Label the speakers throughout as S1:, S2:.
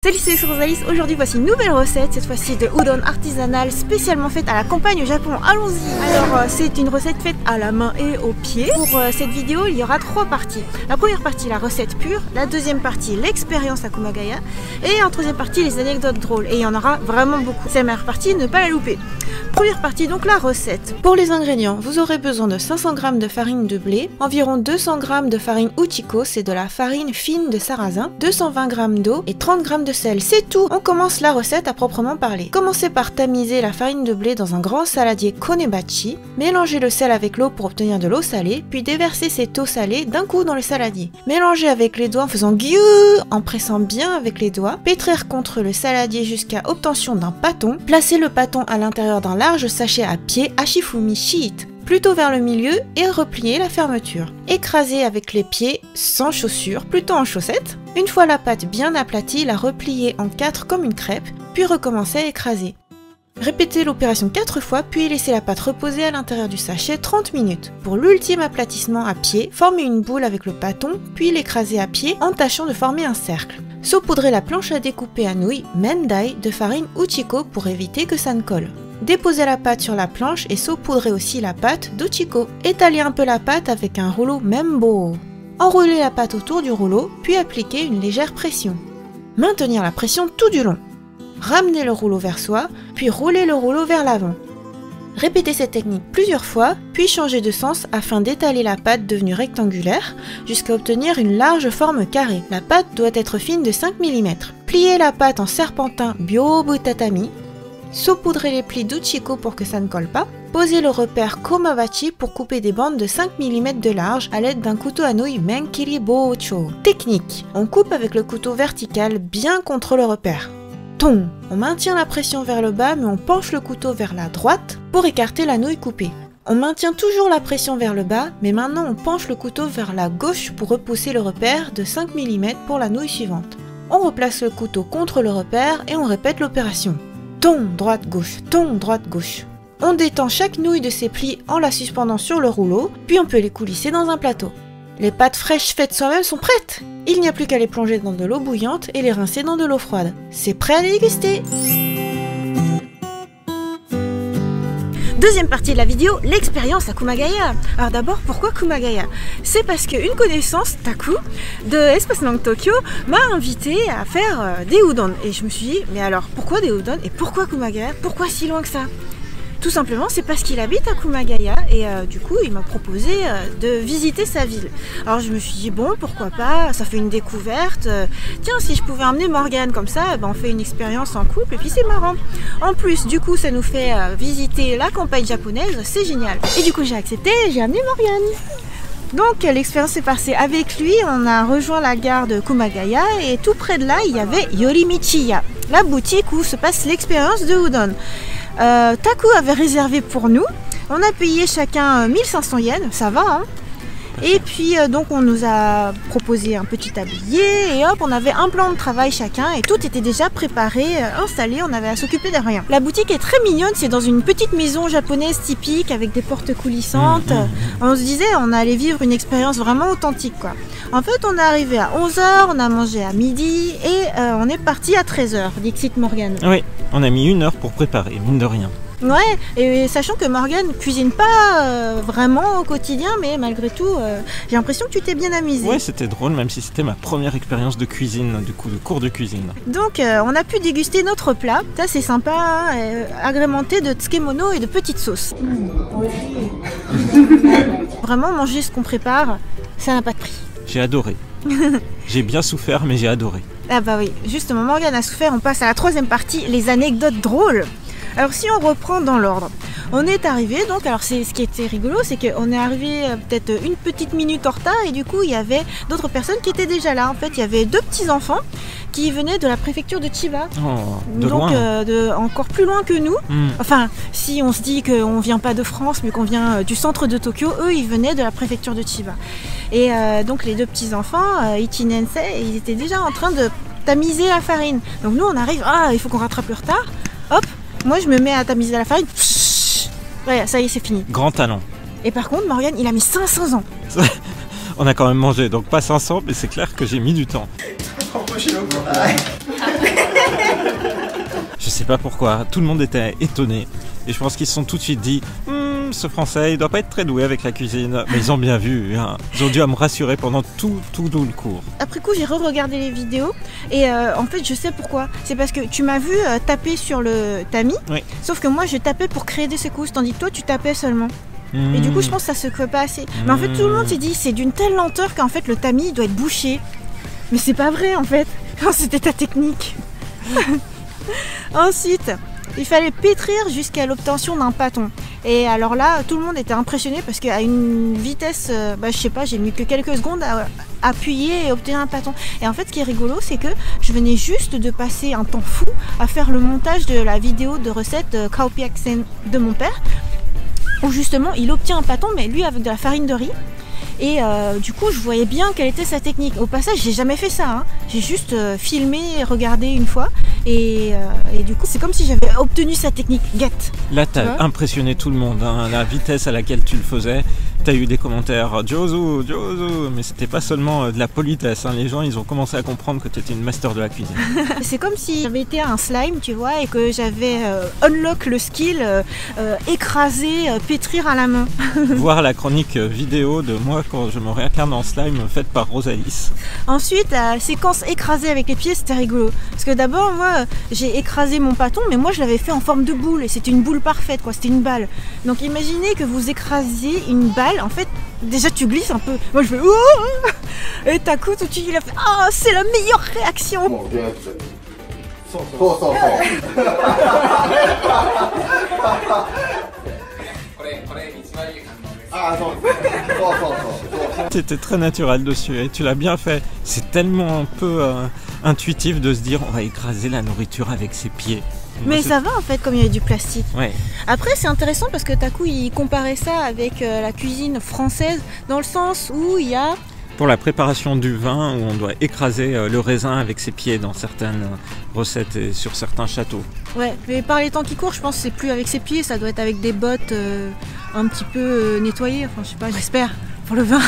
S1: Salut, c'est Rosalis. Aujourd'hui voici une nouvelle recette, cette fois-ci de udon artisanal spécialement faite à la campagne au Japon. Allons-y. Alors c'est une recette faite à la main et au pied. Pour cette vidéo il y aura 3 parties. La première partie la recette pure, la deuxième partie l'expérience à Kumagaya et en troisième partie les anecdotes drôles. Et il y en aura vraiment beaucoup. C'est la meilleure partie, ne pas la louper. Première partie donc la recette. Pour les ingrédients, vous aurez besoin de 500 g de farine de blé, environ 200 g de farine Uchiko, c'est de la farine fine de sarrasin, 220 g d'eau et 30 g de sel. C'est tout. On commence la recette à proprement parler. Commencez par tamiser la farine de blé dans un grand saladier konebachi, mélangez le sel avec l'eau pour obtenir de l'eau salée, puis déversez cette eau salée d'un coup dans le saladier. Mélangez avec les doigts en faisant guiou, en pressant bien avec les doigts, pétrir contre le saladier jusqu'à obtention d'un pâton, placez le pâton à l'intérieur d'un large sachet à pied Ashifumi sheet, plutôt vers le milieu et repliez la fermeture. Écrasez avec les pieds sans chaussures, plutôt en chaussettes. Une fois la pâte bien aplatie, la repliez en 4 comme une crêpe, puis recommencez à écraser. Répétez l'opération 4 fois, puis laissez la pâte reposer à l'intérieur du sachet 30 minutes. Pour l'ultime aplatissement à pied, formez une boule avec le pâton, puis l'écrasez à pied en tâchant de former un cercle. Saupoudrez la planche à découper à nouilles Mendai de farine Uchiko pour éviter que ça ne colle. Déposez la pâte sur la planche et saupoudrez aussi la pâte d'Uchiko. Étalez un peu la pâte avec un rouleau Membo. Enroulez la pâte autour du rouleau, puis appliquez une légère pression. Maintenir la pression tout du long. Ramenez le rouleau vers soi, puis roulez le rouleau vers l'avant. Répétez cette technique plusieurs fois, puis changez de sens afin d'étaler la pâte devenue rectangulaire jusqu'à obtenir une large forme carrée. La pâte doit être fine de 5 mm. Pliez la pâte en serpentin Byobu Tatami. Saupoudrez les plis d'Uchiko pour que ça ne colle pas. Posez le repère Komabachi pour couper des bandes de 5 mm de large à l'aide d'un couteau à nouilles Menkiri Bocho. Technique. On coupe avec le couteau vertical bien contre le repère. Ton. On maintient la pression vers le bas mais on penche le couteau vers la droite pour écarter la nouille coupée. On maintient toujours la pression vers le bas mais maintenant on penche le couteau vers la gauche pour repousser le repère de 5 mm pour la nouille suivante. On replace le couteau contre le repère et on répète l'opération. Ton, droite, gauche, ton, droite, gauche. On détend chaque nouille de ses plis en la suspendant sur le rouleau, puis on peut les coulisser dans un plateau. Les pâtes fraîches faites soi-même sont prêtes. Il n'y a plus qu'à les plonger dans de l'eau bouillante et les rincer dans de l'eau froide. C'est prêt à déguster. Deuxième partie de la vidéo, l'expérience à Kumagaya. Alors d'abord, pourquoi Kumagaya? C'est parce qu'une connaissance, Taku, de Espace Langue Tokyo, m'a invité à faire des udon. Et je me suis dit, mais alors pourquoi des udon et pourquoi Kumagaya? Pourquoi si loin que ça? Tout simplement, c'est parce qu'il habite à Kumagaya et du coup, il m'a proposé de visiter sa ville. Alors je me suis dit, bon, pourquoi pas, ça fait une découverte. Tiens, si je pouvais emmener Morgane comme ça, ben, on fait une expérience en couple et puis c'est marrant. En plus, du coup, ça nous fait visiter la campagne japonaise, c'est génial. Et du coup, j'ai accepté, j'ai amené Morgane. Donc l'expérience s'est passée avec lui, on a rejoint la gare de Kumagaya et tout près de là, il y avait Yorimichiya, la boutique où se passe l'expérience de udon. Taku avait réservé pour nous, on a payé chacun 1500 yens, ça va hein. Et puis donc on nous a proposé un petit tablier et hop on avait un plan de travail chacun et tout était déjà préparé, installé, on avait à s'occuper de rien. La boutique est très mignonne, c'est dans une petite maison japonaise typique avec des portes coulissantes. On se disait on allait vivre une expérience vraiment authentique quoi. En fait on est arrivé à 11 h, on a mangé à midi et on est parti à 13 h, Dixit Morgane.
S2: Oui, on a mis 1 heure pour préparer, mine de rien.
S1: Ouais, et sachant que Morgane cuisine pas vraiment au quotidien, mais malgré tout, j'ai l'impression que tu t'es bien amusée.
S2: Ouais, c'était drôle, même si c'était ma première expérience de cuisine, du coup, de cours de cuisine.
S1: Donc, on a pu déguster notre plat, ça c'est sympa, hein, agrémenté de tsukemono et de petites sauces. Vraiment, manger ce qu'on prépare, ça n'a pas de prix.
S2: J'ai adoré. J'ai bien souffert, mais j'ai adoré.
S1: Ah bah oui, justement, Morgane a souffert, on passe à la troisième partie, les anecdotes drôles. Alors si on reprend dans l'ordre, on est arrivé donc, alors ce qui était rigolo c'est qu'on est arrivé peut-être une petite minute en retard et du coup il y avait d'autres personnes qui étaient déjà là. En fait il y avait 2 petits enfants qui venaient de la préfecture de Chiba, donc encore plus loin que nous. Enfin si on se dit qu'on vient pas de France mais qu'on vient du centre de Tokyo, eux ils venaient de la préfecture de Chiba. Et donc les 2 petits enfants, Ichi Nensei, ils étaient déjà en train de tamiser la farine. Donc nous on arrive, ah il faut qu'on rattrape le retard, hop. Moi je me mets à tamiser la farine, ouais, ça y est c'est fini.
S2: Grand talent.
S1: Et par contre Morgane il a mis 500 ans.
S2: On a quand même mangé, donc pas 500 mais c'est clair que j'ai mis du temps. sais pas pourquoi, tout le monde était étonné. Et je pense qu'ils se sont tout de suite dit ce français il doit pas être très doué avec la cuisine. Mais ils ont bien vu, hein. Ils ont dû à me rassurer pendant tout le cours.
S1: Après coup j'ai re-regardé les vidéos et en fait je sais pourquoi. C'est parce que tu m'as vu taper sur le tamis,
S2: Oui.
S1: sauf que moi je tapais pour créer des secousses, tandis que toi tu tapais seulement. Et du coup je pense que ça se secouait pas assez. Mais en fait tout le monde s'est dit c'est d'une telle lenteur qu'en fait le tamis doit être bouché. Mais c'est pas vrai en fait, c'était ta technique. Ensuite, il fallait pétrir jusqu'à l'obtention d'un pâton. Et alors là, tout le monde était impressionné parce qu'à une vitesse, je sais pas, j'ai mis que quelques secondes à appuyer et obtenir un pâton. Et en fait, ce qui est rigolo, c'est que je venais juste de passer un temps fou à faire le montage de la vidéo de recette Kaopiaksen de mon père, où justement, il obtient un pâton, mais lui avec de la farine de riz. Et du coup je voyais bien quelle était sa technique. Au passage j'ai jamais fait ça, hein. J'ai juste filmé et regardé une fois et du coup c'est comme si j'avais obtenu sa technique.
S2: Là t'as impressionné tout le monde, hein. La vitesse à laquelle tu le faisais. T'as eu des commentaires Josu, Josu, mais c'était pas seulement de la politesse, hein. Les gens ils ont commencé à comprendre que t'étais une master de la cuisine.
S1: C'est comme si j'avais été un slime, tu vois, et que j'avais unlock le skill écraser, pétrir à la main.
S2: Voir la chronique vidéo de moi quand je me réincarne en slime faite par Rosalis.
S1: Ensuite la séquence écrasée avec les pieds, c'était rigolo. Parce que d'abord moi j'ai écrasé mon pâton, mais moi je l'avais fait en forme de boule et c'était une boule parfaite quoi, c'était une balle. Donc imaginez que vous écrasiez une balle. En fait, déjà tu glisses un peu. Moi je fais ouh, et t'as coup tout de suite il a fait ah, c'est la meilleure réaction.
S2: C'était très naturel dessus et tu l'as bien fait. C'est tellement un peu intuitif de se dire on va écraser la nourriture avec ses pieds.
S1: Mais ça va en fait comme il y avait du plastique.
S2: Ouais.
S1: Après c'est intéressant parce que Taku il comparait ça avec la cuisine française dans le sens où il y a...
S2: Pour la préparation du vin où on doit écraser le raisin avec ses pieds dans certaines recettes et sur certains châteaux.
S1: Ouais, mais par les temps qui courent je pense que c'est plus avec ses pieds, ça doit être avec des bottes un petit peu nettoyées, enfin je sais pas, j'espère, pour le vin.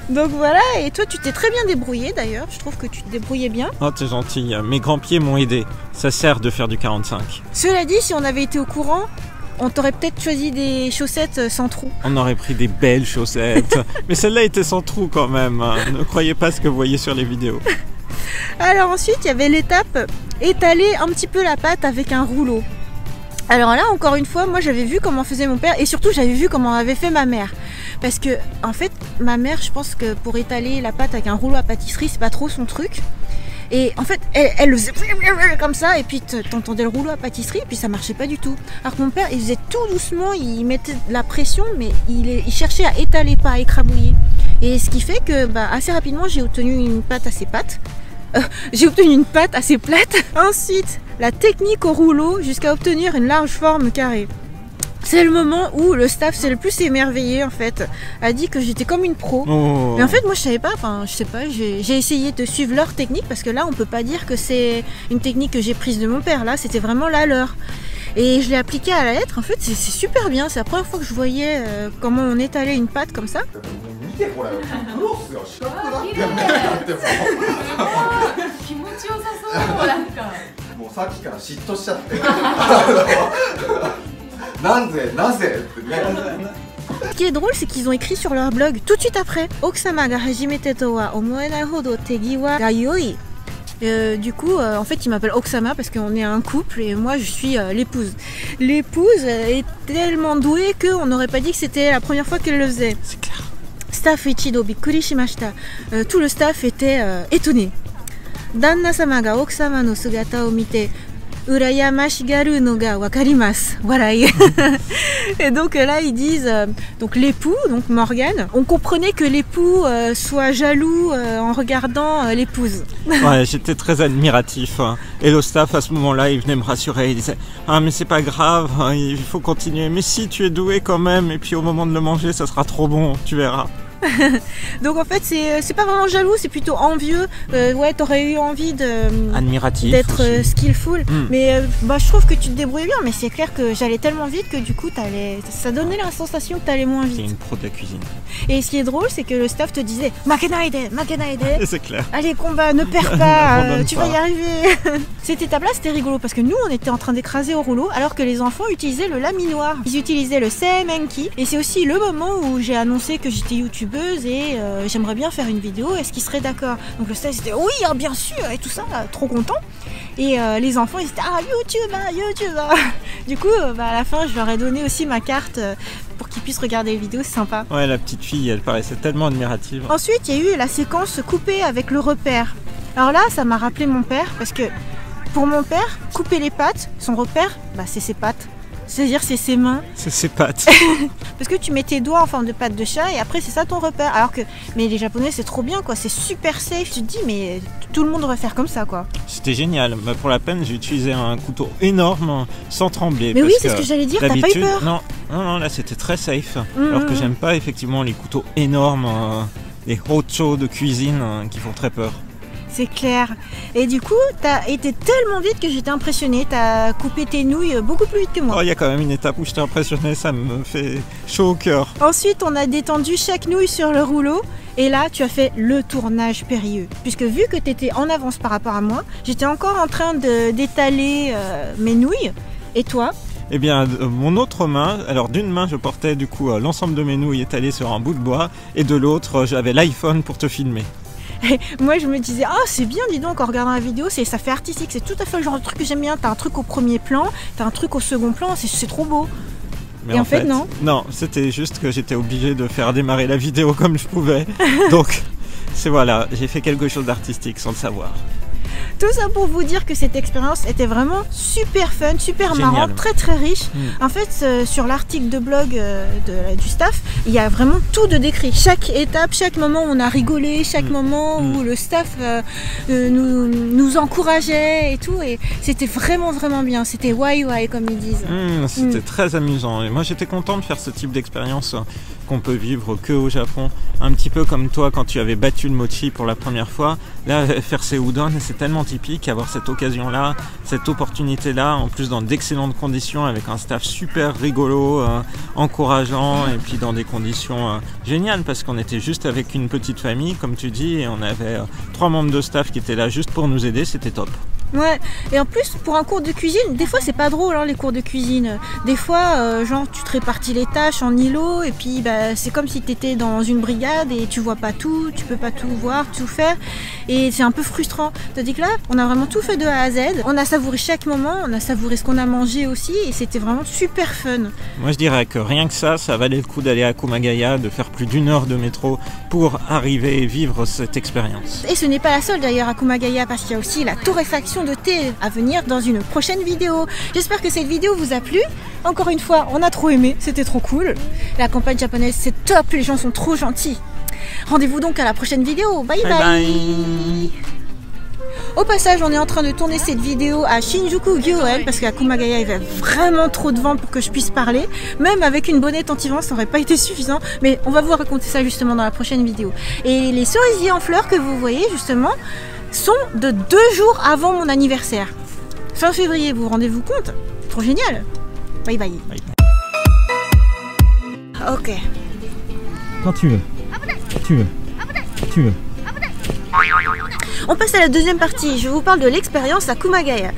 S1: Donc voilà, et toi tu t'es très bien débrouillé d'ailleurs, je trouve que tu te débrouillais bien.
S2: Oh t'es gentil, mes grands pieds m'ont aidé, ça sert de faire du 45.
S1: Cela dit, si on avait été au courant, on t'aurait peut-être choisi des chaussettes sans trou.
S2: On aurait pris des belles chaussettes, mais celle-là était sans trou quand même, hein. Ne croyez pas ce que vous voyez sur les vidéos.
S1: Alors ensuite il y avait l'étape étaler un petit peu la pâte avec un rouleau. Alors là encore une fois, moi j'avais vu comment faisait mon père et surtout j'avais vu comment avait fait ma mère. Parce que en fait ma mère, je pense que pour étaler la pâte avec un rouleau à pâtisserie c'est pas trop son truc. Et en fait elle le faisait comme ça et puis t'entendais le rouleau à pâtisserie et puis ça marchait pas du tout. Alors que mon père il faisait tout doucement, il mettait de la pression mais il cherchait à étaler, pas à écrabouiller. Et ce qui fait que assez rapidement j'ai obtenu une pâte assez plate. Ensuite, la technique au rouleau jusqu'à obtenir une large forme carrée. C'est le moment où le staff s'est le plus émerveillé en fait, a dit que j'étais comme une pro.
S2: Oh.
S1: Mais en fait moi je savais pas, j'ai essayé de suivre leur technique parce que là on peut pas dire que c'est une technique que j'ai prise de mon père, là c'était vraiment la leur. Et je l'ai appliquée à la lettre, en fait c'est super bien, c'est la première fois que je voyais comment on étalait une pâte comme ça. Ce qui est drôle, c'est qu'ils ont écrit sur leur blog tout de suite après Okusama ga hajimete to wa omoenai hodo tegi wa ga yoi. Du coup, en fait, il m'appelle Okusama parce qu'on est un couple et moi je suis l'épouse. L'épouse est tellement douée qu'on n'aurait pas dit que c'était la première fois qu'elle le faisait.
S2: C'est clair.
S1: Staff ichido bikkuri shimashita. Tout le staff était étonné. Danna-sama ga Okusama no sugata o mite urayamashgaru no ga wakarimasu. Warai. Et donc là ils disent donc l'époux, donc Morgane, on comprenait que l'époux soit jaloux en regardant l'épouse.
S2: Ouais, j'étais très admiratif, hein. Et le staff à ce moment-là il venait me rassurer, il disait ah mais c'est pas grave, hein, il faut continuer, mais si tu es doué quand même et puis au moment de le manger ça sera trop bon, tu verras.
S1: Donc en fait c'est pas vraiment jaloux, c'est plutôt envieux. Ouais, t'aurais eu envie d'être skillful, mais je trouve que tu te débrouilles bien, mais c'est clair que j'allais tellement vite que du coup ça donnait la sensation que t'allais moins vite.
S2: T'es une pro de la cuisine.
S1: Et ce qui est drôle, c'est que le staff te disait Makenaide, Makenaide.
S2: C'est clair.
S1: Allez combat, ne perds pas, tu vas y arriver. Cette étape-là, c'était rigolo parce que nous, on était en train d'écraser au rouleau alors que les enfants utilisaient le laminoir. Ils utilisaient le CMYK et c'est aussi le moment où j'ai annoncé que j'étais youtubeuse et j'aimerais bien faire une vidéo. Est-ce qu'ils seraient d'accord? Donc le staff c'était oui, hein, bien sûr et tout ça, trop content. Et les enfants ils étaient ah YouTube, hein, YouTube. Hein. Du coup, à la fin, je leur ai donné aussi ma carte pour qu'ils puissent regarder les vidéos, c'est sympa.
S2: Ouais, la petite fille, elle paraissait tellement admirative.
S1: Ensuite, il y a eu la séquence coupée avec le repère. Alors là, ça m'a rappelé mon père parce que pour mon père, couper les pattes, son repère, c'est ses pattes. C'est-à-dire c'est ses mains.
S2: C'est ses pattes.
S1: Parce que tu mets tes doigts en forme de patte de chat et après c'est ça ton repère. Alors que, mais les Japonais c'est trop bien quoi, c'est super safe. Tu te dis mais tout le monde devrait faire comme ça quoi.
S2: C'était génial. Pour la peine j'ai utilisé un couteau énorme sans trembler.
S1: Mais oui c'est ce que j'allais dire, t'as pas eu peur?
S2: Non, là c'était très safe. Alors que j'aime pas effectivement les couteaux énormes, les hocho de cuisine qui font très peur.
S1: C'est clair. Et du coup, t'as été tellement vite que j'étais impressionnée. T'as coupé tes nouilles beaucoup plus vite que moi.
S2: Oh, il y a quand même une étape où j'étais impressionnée, ça me fait chaud au cœur.
S1: Ensuite, on a détendu chaque nouille sur le rouleau. Et là, tu as fait le tournage périlleux. Puisque vu que t'étais en avance par rapport à moi, j'étais encore en train d'étaler mes nouilles. Et toi?
S2: Eh bien, mon autre main, alors d'une main, je portais du coup l'ensemble de mes nouilles étalées sur un bout de bois. Et de l'autre, j'avais l'iPhone pour te filmer.
S1: Et moi je me disais ah c'est bien dis donc en regardant la vidéo ça fait artistique, c'est tout à fait le genre de truc que j'aime bien, t'as un truc au premier plan, t'as un truc au second plan, c'est trop beau.
S2: Mais
S1: et en fait non.
S2: Non, c'était juste que j'étais obligé de faire démarrer la vidéo comme je pouvais. Donc voilà, j'ai fait quelque chose d'artistique sans le savoir.
S1: Tout ça pour vous dire que cette expérience était vraiment super fun, super marrante, très très riche. En fait, sur l'article de blog du staff, il y a vraiment tout de décrit. Chaque étape, chaque moment où on a rigolé, chaque moment où le staff nous encourageait et tout. Et c'était vraiment vraiment bien. C'était why comme ils disent.
S2: C'était très amusant. Et moi j'étais content de faire ce type d'expérience qu'on peut vivre que au Japon. Un petit peu comme toi quand tu avais battu le mochi pour la première fois. Là, faire ces udon, c'est tellement typique, avoir cette occasion-là, cette opportunité-là, en plus dans d'excellentes conditions, avec un staff super rigolo, encourageant, et puis dans des conditions géniales, parce qu'on était juste avec une petite famille, comme tu dis, et on avait 3 membres de staff qui étaient là juste pour nous aider, c'était top.
S1: Ouais, et en plus pour un cours de cuisine, des fois c'est pas drôle hein, les cours de cuisine. Des fois, genre tu te répartis les tâches en îlots et puis c'est comme si tu étais dans une brigade et tu vois pas tout, tu peux pas tout voir, tout faire et c'est un peu frustrant. Tandis que là, on a vraiment tout fait de A à Z, on a savouré chaque moment, on a savouré ce qu'on a mangé aussi et c'était vraiment super fun.
S2: Moi je dirais que rien que ça valait le coup d'aller à Kumagaya, de faire plus d'1 heure de métro pour arriver et vivre cette expérience.
S1: Et ce n'est pas la seule d'ailleurs à Kumagaya parce qu'il y a aussi la torréfaction de thé à venir dans une prochaine vidéo. J'espère que cette vidéo vous a plu. Encore une fois, on a trop aimé, c'était trop cool. La campagne japonaise, c'est top, les gens sont trop gentils. Rendez-vous donc à la prochaine vidéo. Bye bye, bye. Au passage, on est en train de tourner cette vidéo à Shinjuku Gyoen parce qu'à Kumagaya, il y avait vraiment trop de vent pour que je puisse parler. Même avec une bonnette anti-vent, ça n'aurait pas été suffisant. Mais on va vous raconter ça justement dans la prochaine vidéo. Et les cerisiers en fleurs que vous voyez justement sont de 2 jours avant mon anniversaire. Fin février, vous vous rendez-vous compte? Trop génial. Bye bye. Ok.
S2: Quand tu veux. Tu veux.
S1: On passe à la deuxième partie. Je vous parle de l'expérience à Kumagaya.